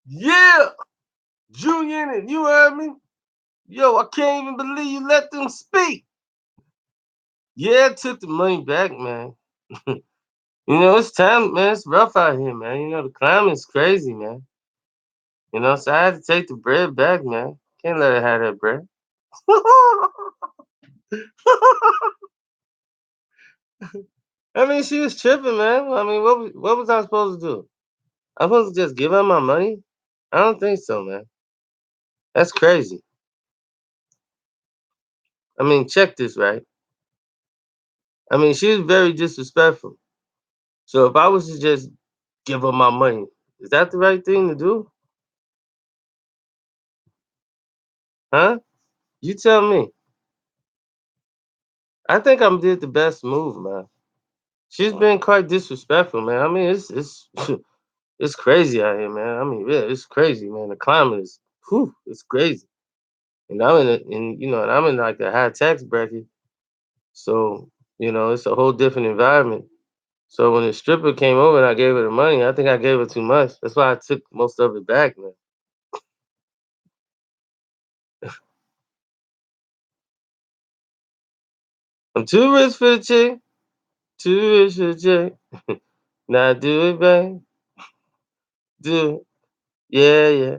Yeah, Julian, and you heard me? Yo, I can't even believe you let them speak. Yeah, took the money back, man. It's time, man. It's rough out here, man. The climate's crazy, man. So I had to take the bread back, man. Can't let her have that bread. I mean, she was tripping, man. I mean, what was I supposed to do? I'm supposed to just give her my money? I don't think so, man. That's crazy. I mean, check this, right? I mean, she was very disrespectful. So if I was to just give her my money, is that the right thing to do? Huh? You tell me. I think I did the best move, man. She's been quite disrespectful, man. I mean, it's it's crazy out here, man. I mean, yeah, it's crazy, man. The climate is, whew, it's crazy. And I'm in like a high tax bracket, so it's a whole different environment. So when the stripper came over and I gave her the money, I think I gave her too much. That's why I took most of it back, man. I'm too rich for the chick, too rich for the chick. Now do it, babe. Do it. Yeah, yeah.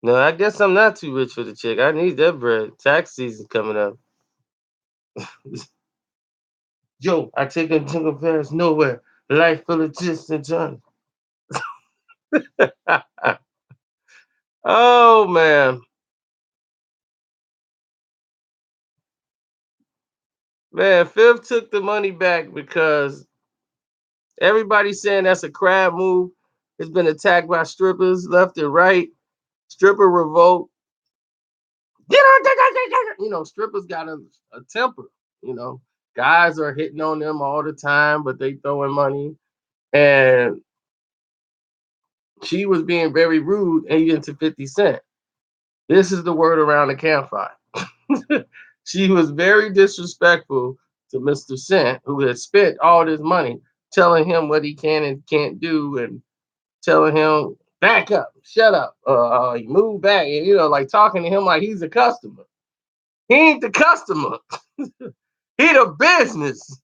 No, I guess I'm not too rich for the chick. I need that bread. Tax season coming up. Yo, I take a jingle pass nowhere. Life full of twists and turns. Oh man, man, Fifth took the money back because everybody's saying that's a crab move. It's been attacked by strippers left and right. Stripper revolt. Strippers got a temper. You know, Guys are hitting on them all the time, but they throwing money. And she was being very rude, even to 50 Cent. This is the word around the campfire. She was very disrespectful to Mr. Cent, who had spent all this money telling him what he can and can't do, and telling him, back up, shut up, move back, and like talking to him like he's a customer. He ain't the customer. He the business.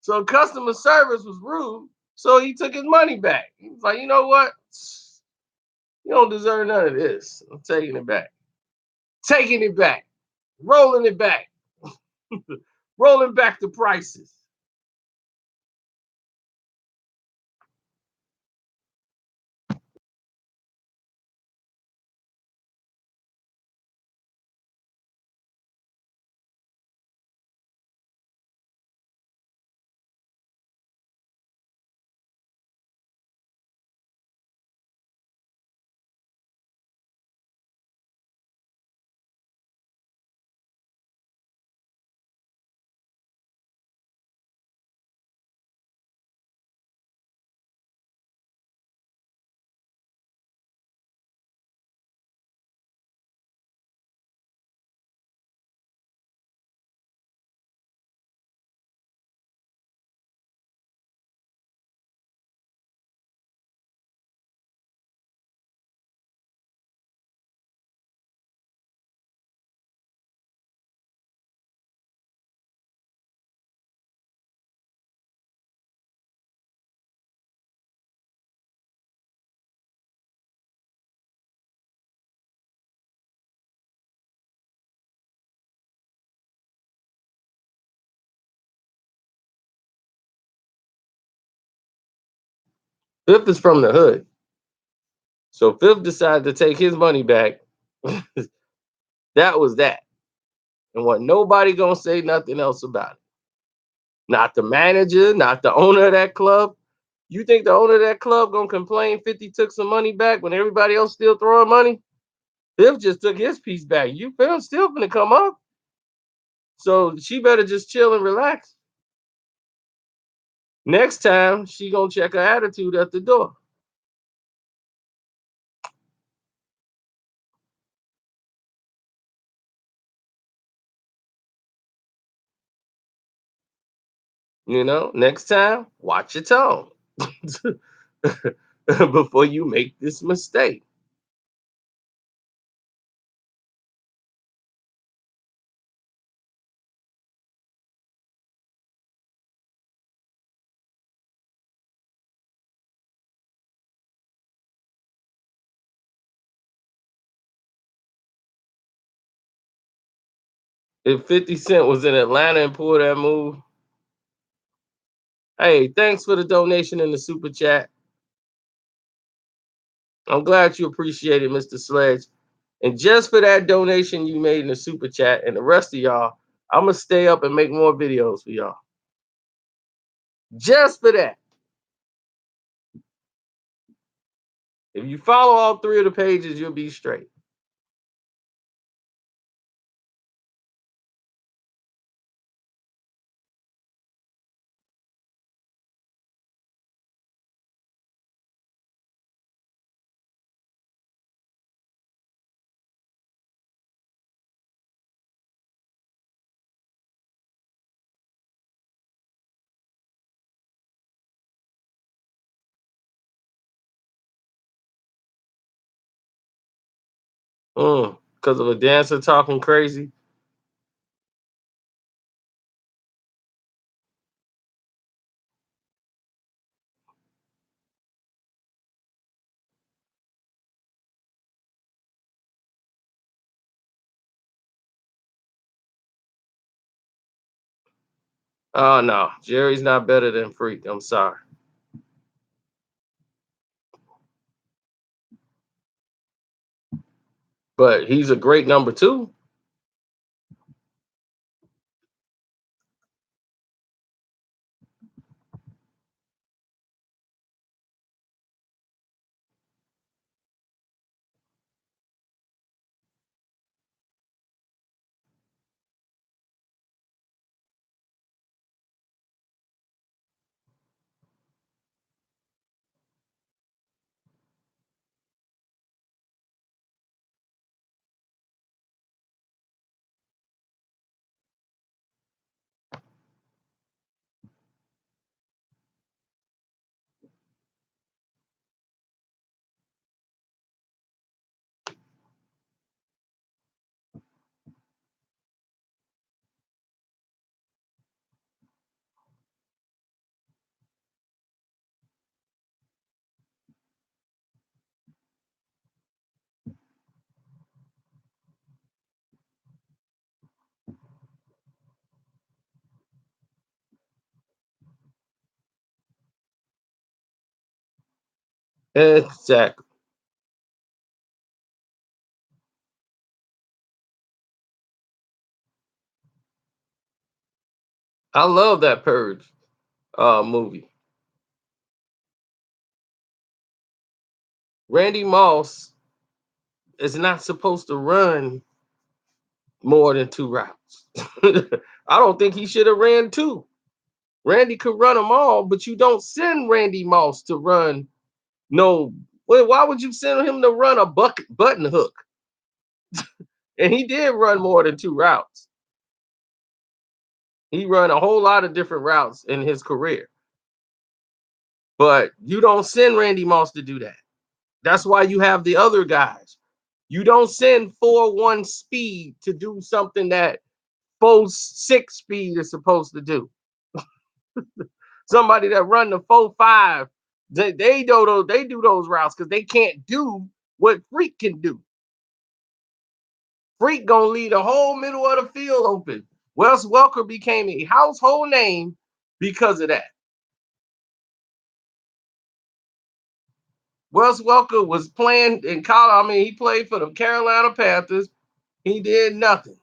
So customer service was rude. So he took his money back. He was like, you know what? You don't deserve none of this. I'm taking it back. Taking it back. Rolling it back. Rolling back the prices. Fifth is from the hood. So Fifth decided to take his money back. That was that. And what nobody gonna say nothing else about it. Not the manager, not the owner of that club. You think the owner of that club gonna complain 50 took some money back when everybody else still throwing money? Fifth just took his piece back. You feel still gonna come up. So she better just chill and relax. Next time she gonna check her attitude at the door. Next time, watch your tone before you make this mistake. 50 Cent was in Atlanta and pulled that move, hey, thanks for the donation in the super chat. I'm glad you appreciate it, Mr. Sledge. And just for that donation you made in the super chat and the rest of y'all, I'm gonna stay up and make more videos for y'all. Just for that. If you follow all three of the pages, you'll be straight. Because of a dancer talking crazy. Oh no, Jerry's not better than Freak. I'm sorry. But he's a great number two. Exactly. I love that Purge movie. Randy Moss is not supposed to run more than two routes. I don't think he should have ran two. Randy could run them all, but you don't send Randy Moss to run no. Well, why would you send him to run a button hook? And he did run more than two routes. He run a whole lot of different routes in his career. But you don't send Randy Moss to do that. That's why you have the other guys. You don't send 4-1 speed to do something that 4-6 speed is supposed to do. Somebody that run the 4-5, they do those routes because they can't do what Freak can do. Freak gonna leave the whole middle of the field open. Wes Welker became a household name because of that. Wes Welker was playing in college. I mean, he played for the Carolina Panthers. He did nothing.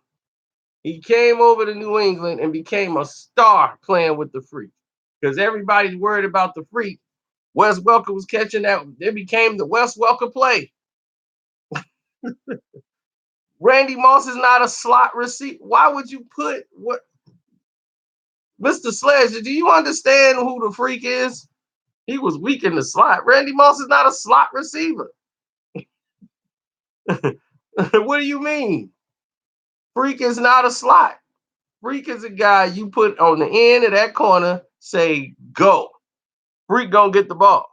He came over to New England and became a star playing with the Freak because everybody's worried about the Freak. Wes Welker was catching that. It became the Wes Welker play. Randy Moss is not a slot receiver. Why would you put what? Mr. Sledge, do you understand who the Freak is? He was weak in the slot. Randy Moss is not a slot receiver. What do you mean? Freak is not a slot. Freak is a guy you put on the end of that corner say go. Freak gonna get the ball.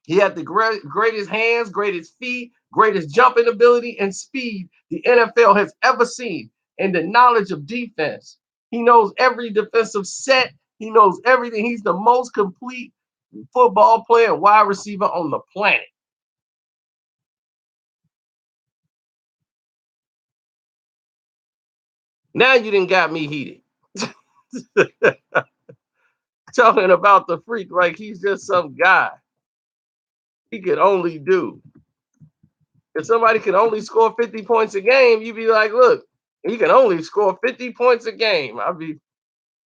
He had the greatest hands, greatest feet, greatest jumping ability and speed the NFL has ever seen, and the knowledge of defense. He knows every defensive set. He knows everything. He's the most complete football player, wide receiver on the planet. Now you didn't got me heated. Talking about the freak like he's just some guy. He could only do. If somebody could only score 50 points a game, you'd be like, look, he can only score 50 points a game.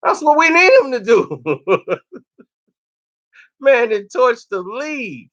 That's what we need him to do. Man, it torched the league.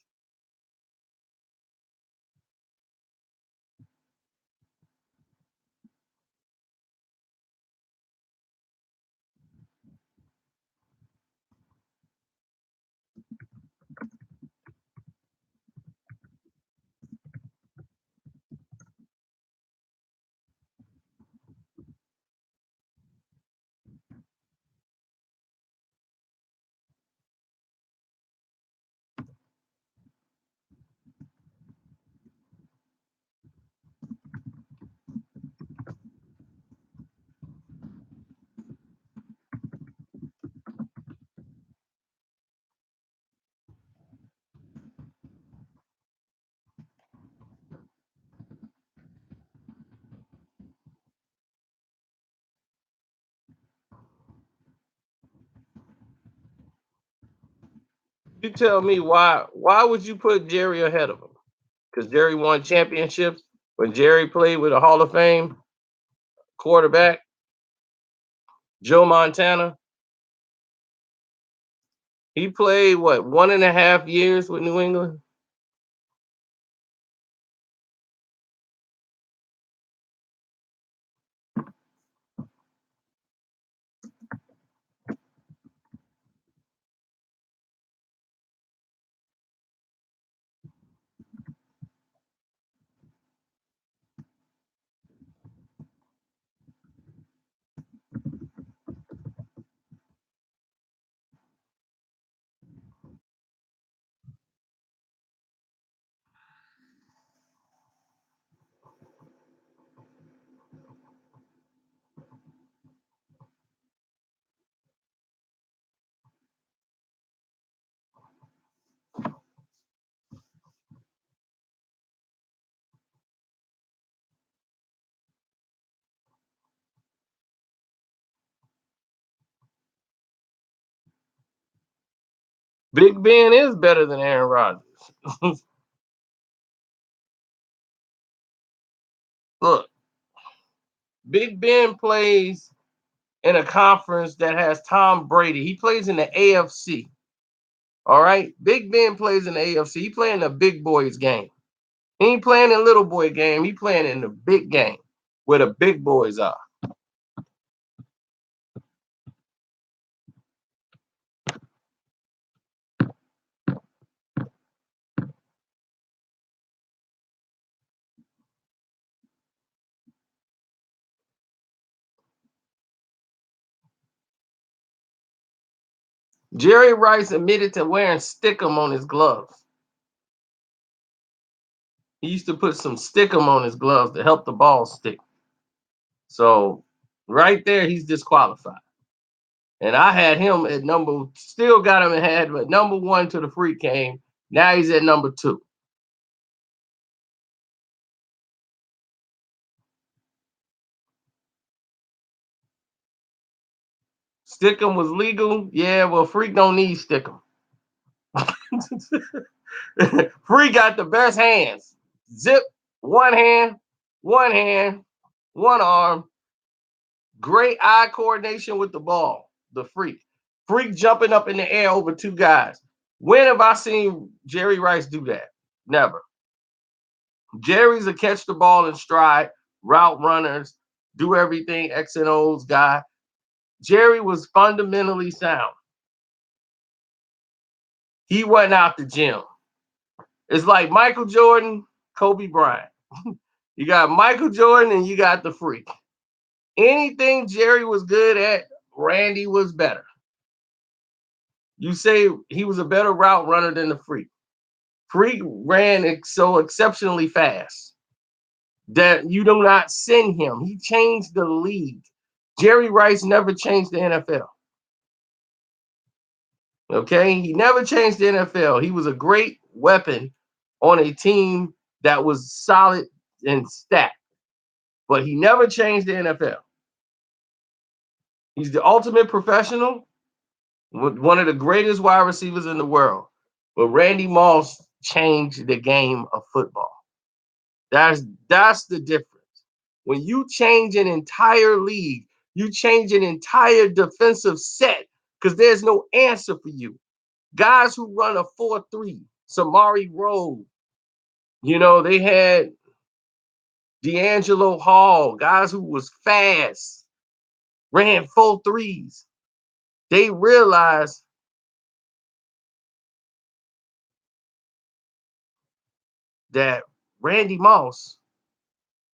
You tell me why would you put Jerry ahead of him? Because Jerry won championships when Jerry played with a Hall of Fame quarterback, Joe Montana. He played what 1.5 years with New England. Big Ben is better than Aaron Rodgers. Look, Big Ben plays in a conference that has Tom Brady. He plays in the AFC. All right. Big Ben plays in the AFC. He playing the big boys game. He ain't playing in little boy game. He playing in the big game where the big boys are. Jerry Rice admitted to wearing stickum on his gloves. He used to put some stickum on his gloves to help the ball stick. So right there, he's disqualified. And I had him at still got him ahead, but number one to the freak game. Now he's at number two. Stickum was legal. Yeah, well, freak don't need stickum. Freak got the best hands. Zip, one hand, one hand, one arm. Great eye coordination with the ball. The freak. Freak jumping up in the air over two guys. When have I seen Jerry Rice do that? Never. Jerry's a catch the ball in stride, route runners, do everything X and O's guy. Jerry was fundamentally sound. He wasn't out the gym. It's like Michael Jordan, Kobe Bryant. You got Michael Jordan and you got the freak. Anything Jerry was good at, Randy was better. You say he was a better route runner than the freak. Freak ran so exceptionally fast that you do not send him. He changed the league. Jerry Rice never changed the NFL. Okay, he never changed the NFL. He was a great weapon on a team that was solid and stacked, but he never changed the NFL. He's the ultimate professional, one of the greatest wide receivers in the world. But Randy Moss changed the game of football. That's that's the difference. When you change an entire league, you change an entire defensive set because there's no answer for you. Guys who run a 4-3, Samari Rowe, they had D'Angelo Hall, guys who was fast, ran 4-3s. They realized that Randy Moss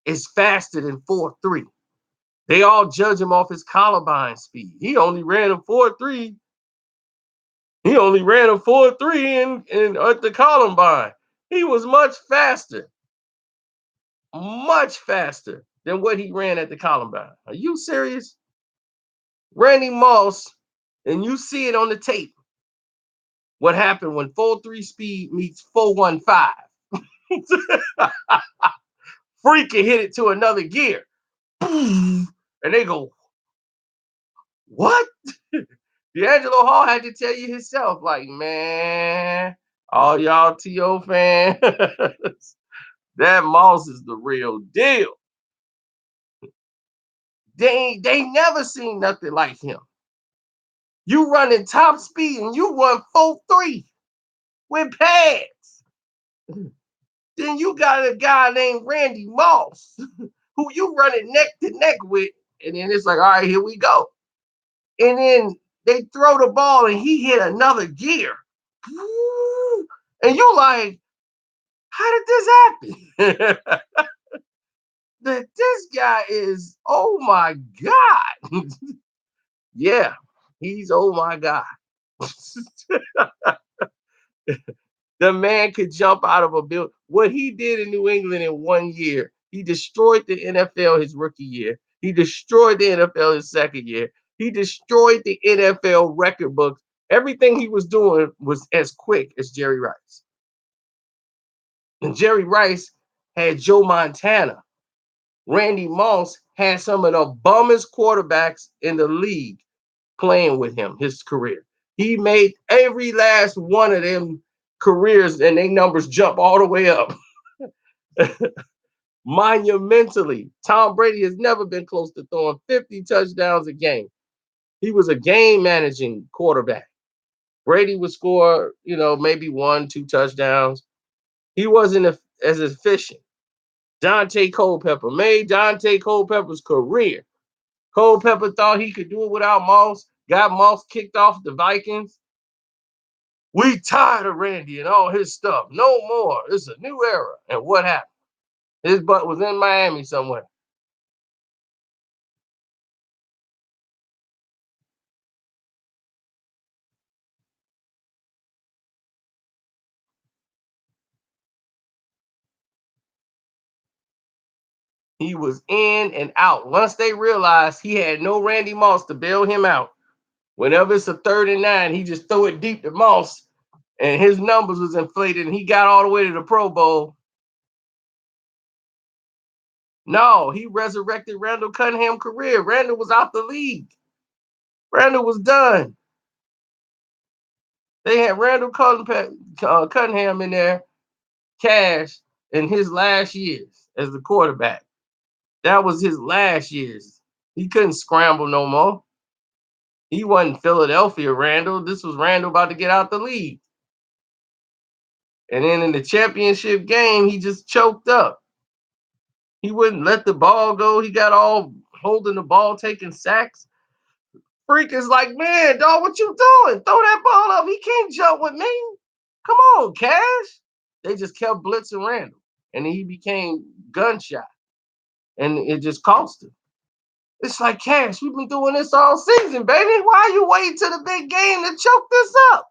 is faster than 4-3. They all judge him off his Columbine speed. He only ran a 4-3. He only ran a 4-3 in at the Columbine. He was much faster than what he ran at the Columbine. Are you serious? Randy Moss, and you see it on the tape. What happened when 4-3 speed meets 4-1-5? Freaking hit it to another gear. And they go, what? D'Angelo Hall had to tell you himself, like, man, all y'all TO fans, that Moss is the real deal. They never seen nothing like him. You running top speed and you run 4-3 with pads. Then you got a guy named Randy Moss who you running neck to neck with, and then it's like, all right, here we go. And then they throw the ball and he hit another gear. And you like, how did this happen? That this guy is, oh my God. Yeah, he's oh my God. The man could jump out of a building. What he did in New England in 1 year, he destroyed the NFL his rookie year. He destroyed the NFL his second year. He destroyed the NFL record books. Everything he was doing was as quick as Jerry Rice. And Jerry Rice had Joe Montana. Randy Moss had some of the bummest quarterbacks in the league playing with him his career. He made every last one of them careers and their numbers jump all the way up monumentally. Tom Brady has never been close to throwing 50 touchdowns a game. He was a game managing quarterback. Brady would score, maybe 1, 2 touchdowns. He wasn't as efficient. Dante Culpepper made Dante Culpepper's career. Culpepper thought he could do it without Moss, got Moss kicked off the Vikings. We tired of Randy and all his stuff. No more. It's a new era. And what happened? His butt was in Miami somewhere. He was in and out. Once they realized he had no Randy Moss to bail him out, whenever it's a 3rd and 9, he just throw it deep to Moss, and his numbers was inflated, and he got all the way to the Pro Bowl. No, he resurrected Randall Cunningham's career. Randall was out the league. Randall was done. They had Randall Cunningham in there, cash, in his last years as the quarterback. That was his last years. He couldn't scramble no more. He wasn't Philadelphia Randall. This was Randall about to get out the league. And then in the championship game, he just choked up. He wouldn't let the ball go. He got all holding the ball, taking sacks. Freak is like, man, dog, what you doing? Throw that ball up. He can't jump with me. Come on, Cash. They just kept blitzing Randall. And he became gunshot. And it just cost him. It's like, Cash, we've been doing this all season, baby. Why are you waiting to the big game to choke this up?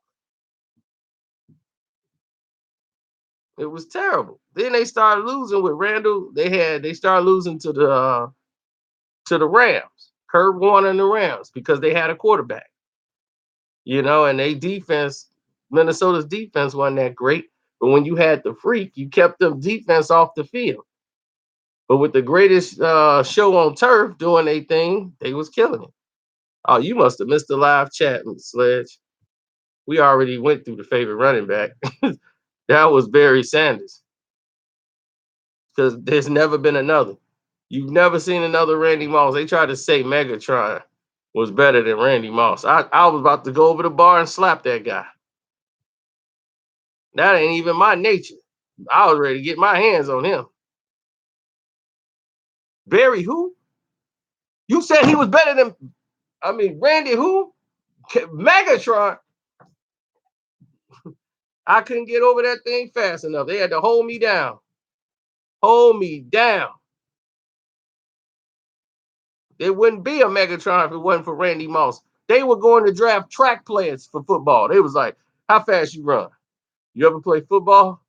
It was terrible. Then they started losing with Randall. They started losing to the Rams, Kurt Warner and the Rams, because they had a quarterback, and they defense, Minnesota's defense wasn't that great. But when you had the freak, you kept them defense off the field. But with the greatest show on turf doing a thing, they was killing it. Oh, you must have missed the live chat, Sledge. We already went through the favorite running back. That was Barry Sanders, because there's never been another. You've never seen another Randy Moss. They tried to say Megatron was better than Randy Moss. I was about to go over the bar and slap that guy. That ain't even my nature. I was ready to get my hands on him. Barry who? You said he was better than, Randy who? Megatron. I couldn't get over that thing fast enough. They had to hold me down. Hold me down. There wouldn't be a Megatron if it wasn't for Randy Moss. They were going to draft track players for football. They was like, how fast you run? You ever play football?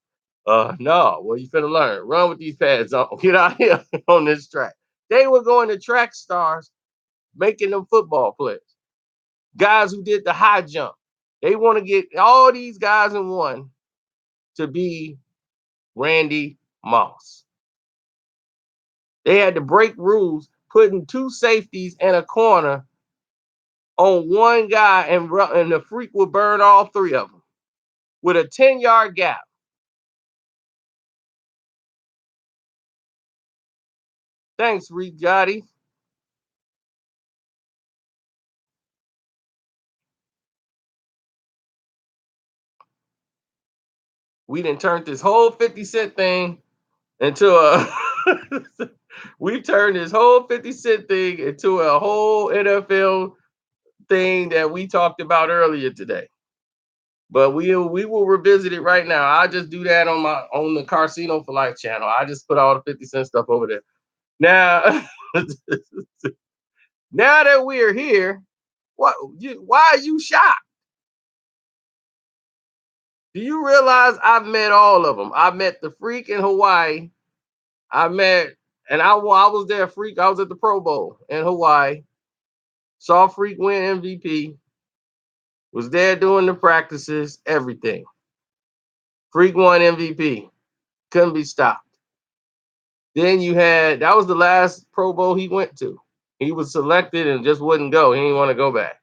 No. Well, you finna learn. Run with these pads on. Get out here on this track. They were going to track stars, making them football players. Guys who did the high jump. They want to get all these guys in one to be Randy Moss. They had to break rules, putting two safeties and a corner on one guy, and the freak would burn all three of them with a 10-yard gap. Thanks, Reed Gotti. We done turned this whole 50 Cent thing into a we've turned this whole 50 Cent thing into a whole NFL thing that we talked about earlier today. But we will revisit it right now. I just do that on the Carcino for Life channel. I just put all the 50 Cent stuff over there. Now, now that we're here, why are you shocked? Do you realize I've met all of them? I met the freak in Hawaii. I met, and I was there, freak. I was at the Pro Bowl in Hawaii. Saw Freak win MVP. Was there doing the practices, everything. Freak won MVP. Couldn't be stopped. Then you had, that was the last Pro Bowl he went to. He was selected and just wouldn't go. He didn't want to go back.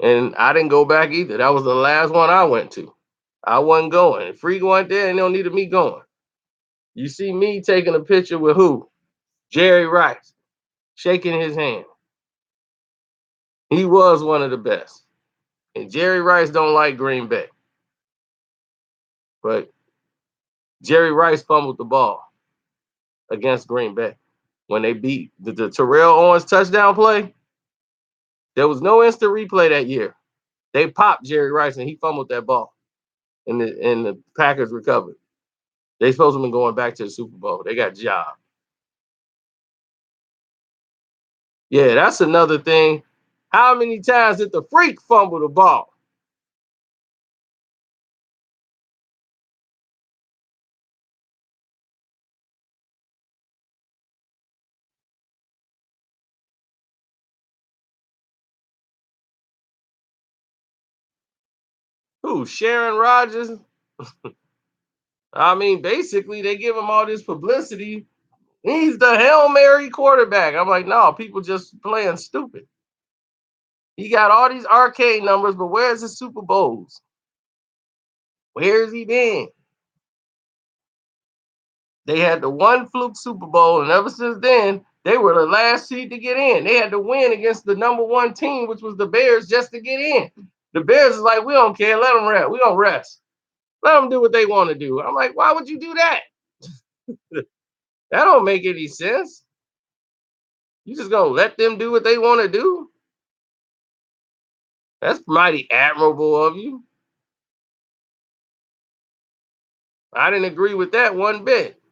And I didn't go back either. That was the last one I went to. I wasn't going. If Freak went there, and they don't need me going. You see me taking a picture with who? Jerry Rice, shaking his hand. He was one of the best. And Jerry Rice don't like Green Bay. But Jerry Rice fumbled the ball against Green Bay. When they beat the Terrell Owens touchdown play, there was no instant replay that year. They popped Jerry Rice and he fumbled that ball. And the Packers recovered. They supposed to have been going back to the Super Bowl. They got jobbed. Yeah, that's another thing. How many times did the freak fumble the ball? Who? Sharon Rogers? Basically, they give him all this publicity. He's the Hail Mary quarterback. I'm like, no, people just playing stupid. He got all these arcade numbers, but where's his Super Bowls? Where's he been? They had the one fluke Super Bowl, and ever since then, they were the last seed to get in. They had to win against the number one team, which was the Bears, just to get in. The Bears is like, we don't care. Let them rest. We don't rest. Let them do what they want to do. I'm like, why would you do that? That don't make any sense. You just gonna let them do what they want to do? That's mighty admirable of you. I didn't agree with that one bit.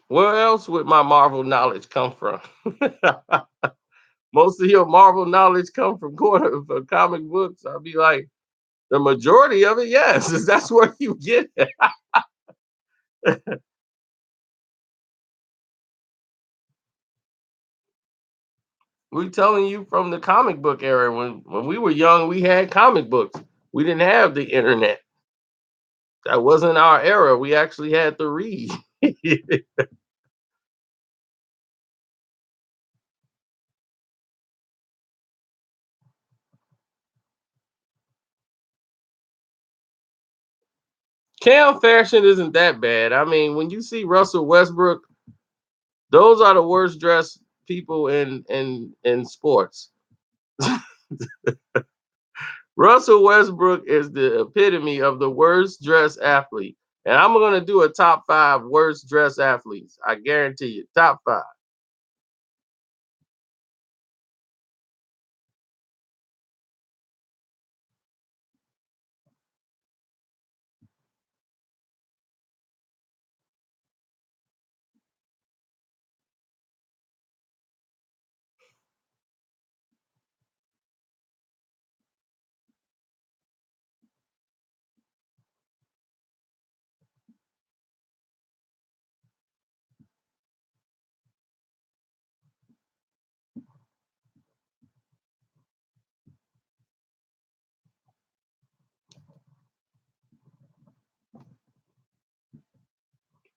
Where else would my Marvel knowledge come from? Most of your Marvel knowledge come from from comic books. I'll be like, the majority of it, yes. That's where you get it. We're telling you from the comic book era. When we were young, we had comic books. We didn't have the internet. That wasn't our era. We actually had to read. Cam fashion isn't that bad. I mean, when you see Russell Westbrook, those are the worst dressed people in sports. Russell Westbrook is the epitome of the worst dressed athlete. And I'm going to do a top 5 worst dressed athletes. I guarantee you, top 5.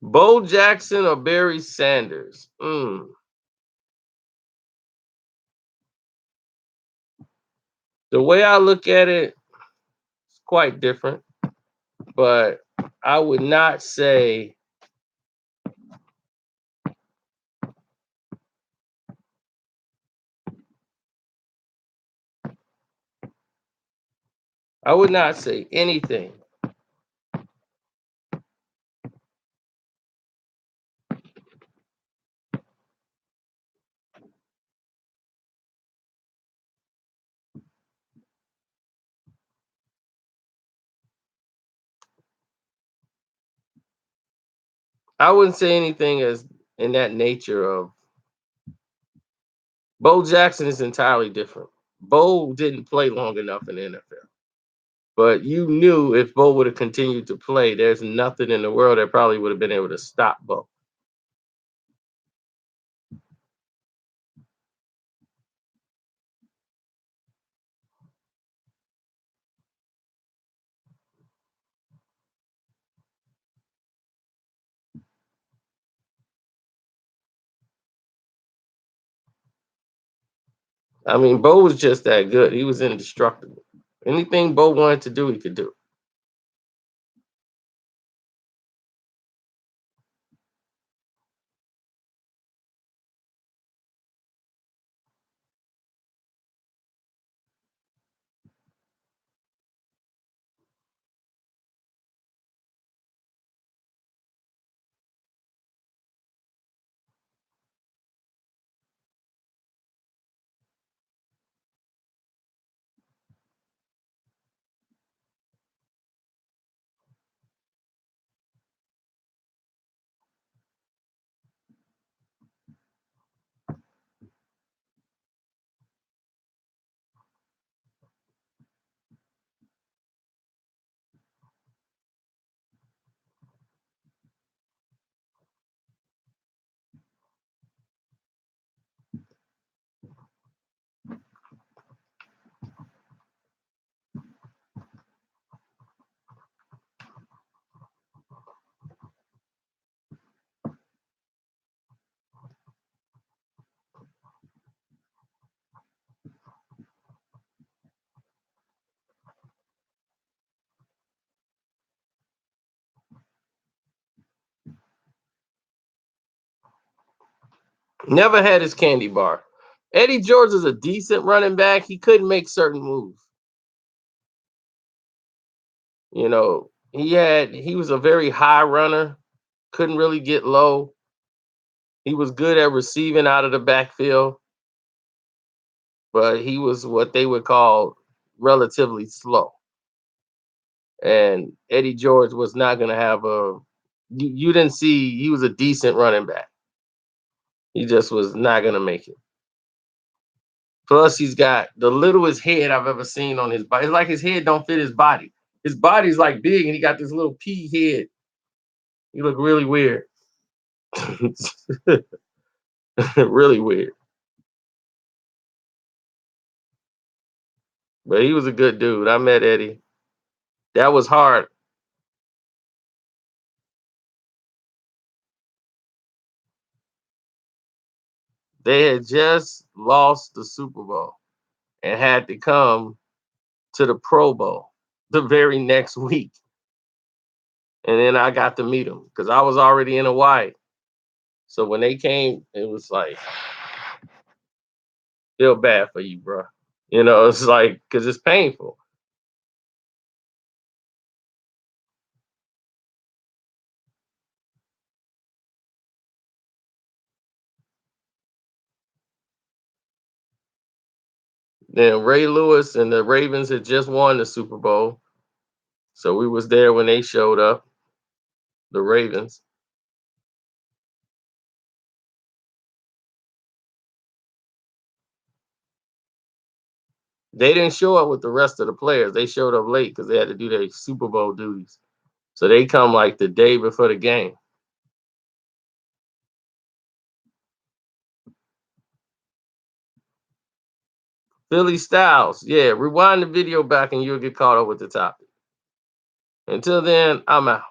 Bo Jackson or Barry Sanders? The way I look at it, it's quite different, but I would not say I would not say anything. I wouldn't say anything as in that nature of Bo Jackson is entirely different. Bo didn't play long enough in the NFL. But you knew if Bo would have continued to play, there's nothing in the world that probably would have been able to stop Bo. I mean, Bo was just that good. He was indestructible. Anything Bo wanted to do, he could do. Never had his candy bar. Eddie George is a decent running back. He couldn't make certain moves. He was a very high runner, couldn't really get low. He was good at receiving out of the backfield, but he was what they would call relatively slow. And Eddie George was not going to have You didn't see he was a decent running back. He just was not gonna make it. Plus, he's got the littlest head I've ever seen on his body. It's like his head don't fit his body. His body's like big, and he got this little pea head. He look really weird. Really weird. But he was a good dude. I met Eddie. That was hard. They had just lost the Super Bowl and had to come to the Pro Bowl the very next week. And then I got to meet him because I was already in Hawaii. So when they came, it was like, feel bad for you, bro. You know, it's like, because it's painful. Then Ray Lewis and the Ravens had just won the Super Bowl. So we was there when they showed up, the Ravens. They didn't show up with the rest of the players. They showed up late because they had to do their Super Bowl duties. So they come like the day before the game. Philly Styles. Yeah, rewind the video back and you'll get caught up with the topic. Until then, I'm out.